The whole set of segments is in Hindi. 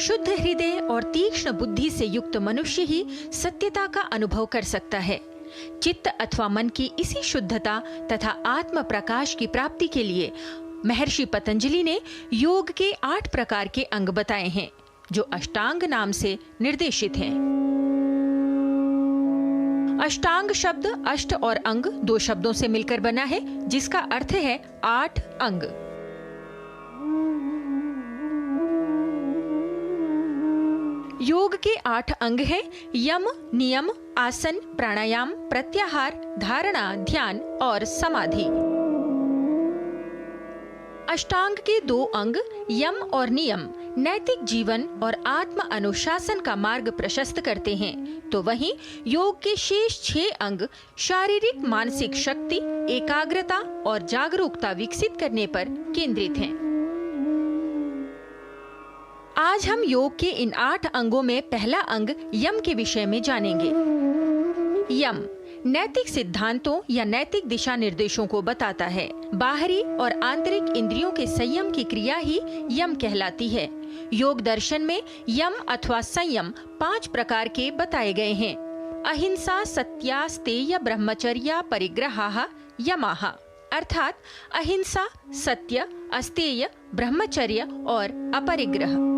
शुद्ध हृदय और तीक्ष्ण बुद्धि से युक्त मनुष्य ही सत्यता का अनुभव कर सकता है। चित्त अथवा मन की इसी शुद्धता तथा आत्म प्रकाश की प्राप्ति के लिए महर्षि पतंजलि ने योग के 8 प्रकार के अंग बताए हैं, जो अष्टांग नाम से निर्देशित हैं। अष्टांग शब्द अष्ट और अंग 2 शब्दों से मिलकर बना है, जिसका अर्थ है 8 अंग। योग के 8 अंग हैं यम, नियम, आसन, प्राणायाम, प्रत्याहार, धारणा, ध्यान और समाधि। अष्टांग के 2 अंग यम और नियम नैतिक जीवन और आत्म अनुशासन का मार्ग प्रशस्त करते हैं, तो वहीं योग के शेष 6 अंग शारीरिक मानसिक शक्ति, एकाग्रता और जागरूकता विकसित करने पर केंद्रित हैं। आज हम योग के इन 8 अंगों में पहला अंग यम के विषय में जानेंगे। यम नैतिक सिद्धांतों या नैतिक दिशा निर्देशों को बताता है। बाहरी और आंतरिक इंद्रियों के संयम की क्रिया ही यम कहलाती है। योग दर्शन में यम अथवा संयम 5 प्रकार के बताए गए हैं। अहिंसा, सत्या, स्तेय, ब्रह्मचर्य, परिग्रहा, यमाः, अर्थात अहिंसा, सत्य, अस्तेय, ब्रह्मचर्य और अपरिग्रह।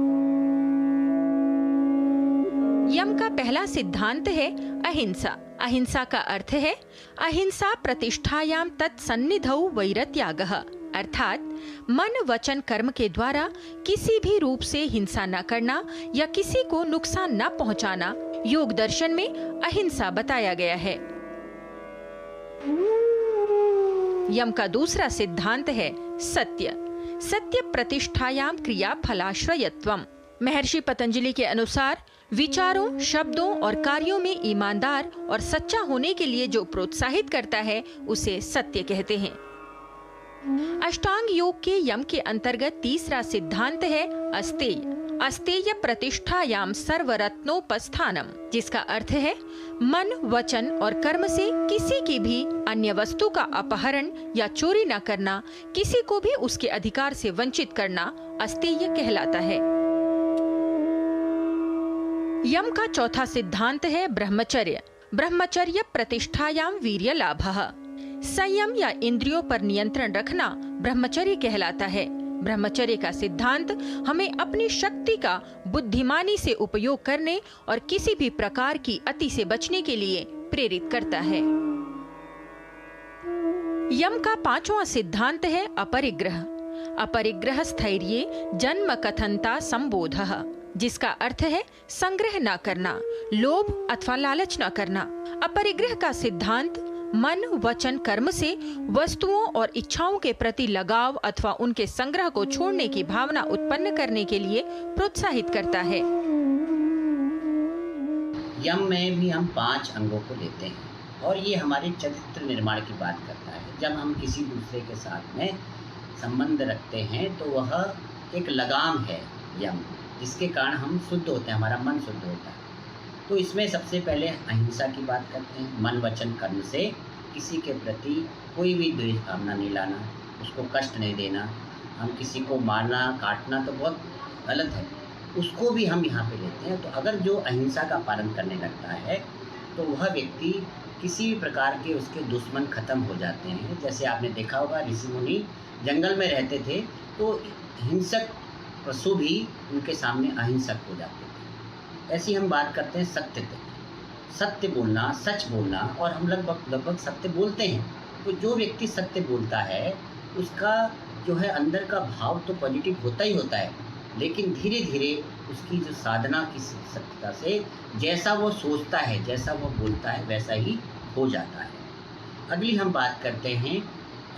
यम का पहला सिद्धांत है अहिंसा। अहिंसा का अर्थ है अहिंसा प्रतिष्ठायाम तत्सन्निधौ वैरत्यागः, अर्थात मन वचन कर्म के द्वारा किसी भी रूप से हिंसा न करना या किसी को नुकसान न पहुंचाना योग दर्शन में अहिंसा बताया गया है। यम का दूसरा सिद्धांत है सत्य। सत्य प्रतिष्ठायाम क्रिया फलाश्रयत्वम। महर्षि पतंजलि के अनुसार विचारों, शब्दों और कार्यों में ईमानदार और सच्चा होने के लिए जो प्रोत्साहित करता है उसे सत्य कहते हैं। अष्टांग योग के यम के अंतर्गत तीसरा सिद्धांत है अस्तेय। अस्तेय प्रतिष्ठायाम सर्वरत्नोपस्थानम, जिसका अर्थ है मन, वचन और कर्म से किसी की भी अन्य वस्तु का अपहरण या चोरी न करना, किसी को भी उसके अधिकार से वंचित करना अस्तेय कहलाता है। यम का चौथा सिद्धांत है ब्रह्मचर्य। ब्रह्मचर्य प्रतिष्ठायाम वीर्य लाभः। संयम या इंद्रियों पर नियंत्रण रखना ब्रह्मचर्य कहलाता है। ब्रह्मचर्य का सिद्धांत हमें अपनी शक्ति का बुद्धिमानी से उपयोग करने और किसी भी प्रकार की अति से बचने के लिए प्रेरित करता है। यम का 5वां सिद्धांत है अपरिग्रह। अपरिग्रह स्थैर्ये जन्म कथनता संबोधः, जिसका अर्थ है संग्रह न करना, लोभ अथवा लालच न करना। अपरिग्रह का सिद्धांत मन, वचन, कर्म से वस्तुओं और इच्छाओं के प्रति लगाव अथवा उनके संग्रह को छोड़ने की भावना उत्पन्न करने के लिए प्रोत्साहित करता है। यम में भी हम 5 अंगों को लेते हैं और ये हमारे चरित्र निर्माण की बात करता है। जब हम किसी दूसरे के साथ में संबंध रखते हैं तो वह एक लगाम है यम, जिसके कारण हम शुद्ध होते हैं, हमारा मन शुद्ध होता है। तो इसमें सबसे पहले अहिंसा की बात करते हैं। मन, वचन, कर्म से किसी के प्रति कोई भी द्वेष भावना नहीं लाना, उसको कष्ट नहीं देना। हम किसी को मारना, काटना तो बहुत गलत है, उसको भी हम यहाँ पे लेते हैं। तो अगर जो अहिंसा का पालन करने लगता है तो वह व्यक्ति किसी भी प्रकार के उसके दुश्मन खत्म हो जाते हैं। जैसे आपने देखा होगा ऋषि मुनि जंगल में रहते थे तो हिंसक पशु भी उनके सामने अहिंसक हो जाते थे। ऐसी हम बात करते हैं सत्य तक। सत्य बोलना, सच बोलना, और हम लगभग सत्य बोलते हैं। तो जो व्यक्ति सत्य बोलता है उसका जो है अंदर का भाव तो पॉजिटिव होता ही होता है, लेकिन धीरे धीरे उसकी जो साधना की सत्यता से जैसा वो सोचता है, जैसा वो बोलता है, वैसा ही हो जाता है। अगली हम बात करते हैं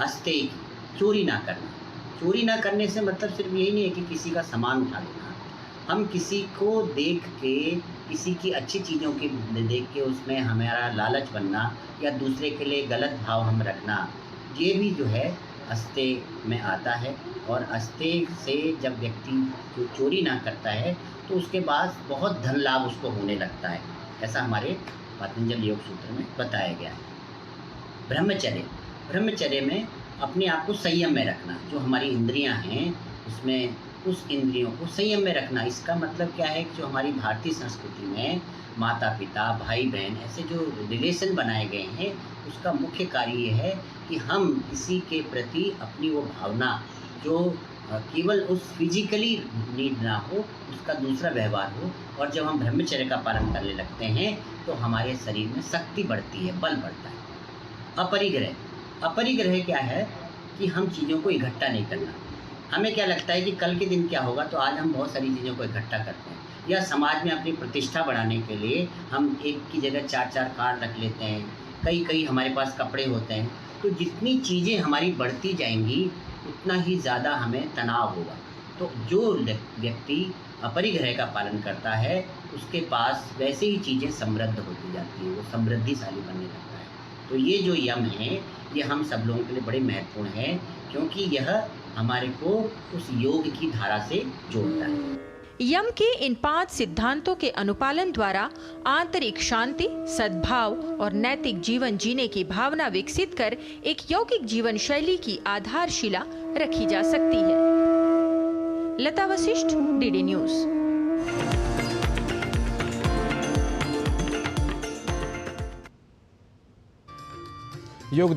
अस्तेय की, चोरी ना करना। चोरी ना करने से मतलब सिर्फ यही नहीं है कि किसी का सामान उठा लेना। हम किसी को देख के, किसी की अच्छी चीज़ों की देख के उसमें हमारा लालच बनना या दूसरे के लिए गलत भाव हम रखना, ये भी जो है अस्तेय में आता है। और अस्तेय से जब व्यक्ति जो चोरी ना करता है तो उसके बाद बहुत धन लाभ उसको होने लगता है। ऐसा हमारे पतंजलि योग सूत्र में बताया गया है। ब्रह्मचर्य में अपने आप को संयम में रखना। जो हमारी इंद्रियां हैं उसमें उस इंद्रियों को संयम में रखना। इसका मतलब क्या है कि जो हमारी भारतीय संस्कृति में माता पिता भाई बहन ऐसे जो रिलेशन बनाए गए हैं, उसका मुख्य कार्य ये है कि हम किसी के प्रति अपनी वो भावना जो केवल उस फिजिकली नीड ना हो, उसका दूसरा व्यवहार हो। और जब हम ब्रह्मचर्य का पालन करने लगते हैं तो हमारे शरीर में शक्ति बढ़ती है, बल बढ़ता है। अपरिग्रह क्या है कि हम चीज़ों को इकट्ठा नहीं करना। हमें क्या लगता है कि कल के दिन क्या होगा, तो आज हम बहुत सारी चीज़ों को इकट्ठा करते हैं, या समाज में अपनी प्रतिष्ठा बढ़ाने के लिए हम एक की जगह 4-4 कार रख लेते हैं, कई हमारे पास कपड़े होते हैं। तो जितनी चीज़ें हमारी बढ़ती जाएंगी उतना ही ज़्यादा हमें तनाव होगा। तो जो व्यक्ति अपरिग्रह का पालन करता है उसके पास वैसे ही चीज़ें समृद्ध होती जाती हैं, वो समृद्धिशाली बनने लगता है। तो ये जो यम है ये हम सब लोगों के लिए बड़े महत्वपूर्ण है, क्योंकि यह हमारे को उस योग की धारा से जोड़ता है। यम के इन 5 सिद्धांतों के अनुपालन द्वारा आंतरिक शांति, सद्भाव और नैतिक जीवन जीने की भावना विकसित कर एक यौगिक जीवन शैली की आधारशिला रखी जा सकती है। लता वशिष्ठ, डीडी न्यूज़।